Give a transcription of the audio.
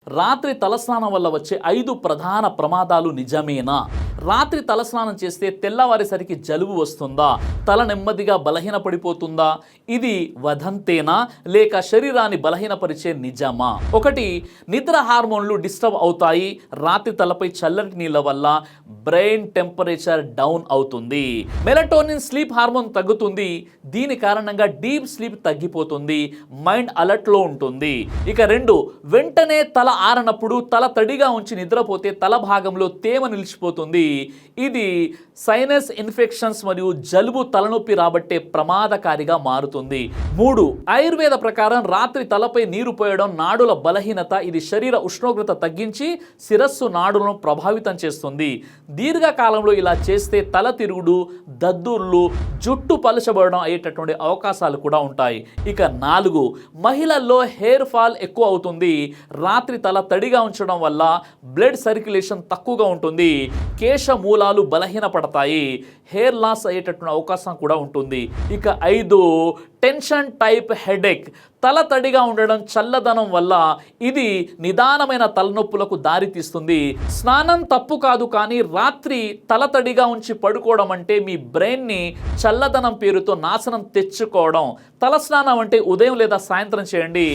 రాత్రి తలస్నానం వల్ల వచ్చే 5 ప్రధాన ప్రమాదాలు నిజమేనా? రాత్రి తలస్నానం చేస్తే తెల్లవారేసరికి జలుబు వస్తుందా? తల నెమ్మదిగా బలహీనపడిపోతుందా? ఇది వదంతేనా లేక శరీరాన్ని బలహీనపరిచే నిజమా? 1. నిద్ర హార్మోన్లు డిస్టర్బ్ అవుతాయి. రాత్రి తలపై చల్లటి నీళ్ళ వల్ల బ్రెయిన్ టెంపరేచర్ డౌన్ అవుతుంది. మెలటోనిన్ స్లీప్ హార్మోన్ తగ్గుతుంది. దీని కారణంగా డీప్ స్లీప్ తగ్గిపోతుంది. మైండ్ అలర్ట్లో ఉంటుంది. ఇక 2, వెంటనే తల ఆరనప్పుడు తల తడిగా ఉంచి నిద్రపోతే తల భాగంలో తేమ నిలిచిపోతుంది. ఇది సైనస్ ఇన్ఫెక్షన్స్ మరియు జలుబు తలనొప్పి రాబట్టే ప్రమాదకారిగా మారుతుంది. 3, ఆయుర్వేద ప్రకారం రాత్రి తలపై నీరు పోయడం నాడుల బలహీనత. ఇది శరీర ఉష్ణోగ్రత తగ్గించి శిరస్సు నాడులను ప్రభావితం చేస్తుంది. దీర్ఘకాలంలో ఇలా చేస్తే తల తిరుగుడు, దద్దుర్లు, జుట్టు పలచబడడం అయ్యేటటువంటి అవకాశాలు కూడా ఉంటాయి. ఇక 4, మహిళల్లో హెయిర్ ఫాల్ ఎక్కువ అవుతుంది. రాత్రి తల తడిగా ఉంచడం వల్ల బ్లడ్ సర్క్యులేషన్ తక్కువగా ఉంటుంది. కేశ మూలాలు బలహీనపడతాయి. హెయిర్ లాస్ అయ్యేటటువంటి అవకాశం కూడా ఉంటుంది. ఇక 5, టెన్షన్ టైప్ హెడేక్. తల తడిగా ఉండడం చల్లదనం వల్ల ఇది నిదానమైన తలనొప్పులకు దారితీస్తుంది. స్నానం తప్పు కాదు, కానీ రాత్రి తల తడిగా ఉంచి పడుకోవడం అంటే మీ బ్రెయిన్ని చల్లదనం పేరుతో నాశనం తెచ్చుకోవడం. తలస్నానం అంటే ఉదయం లేదా సాయంత్రం చేయండి.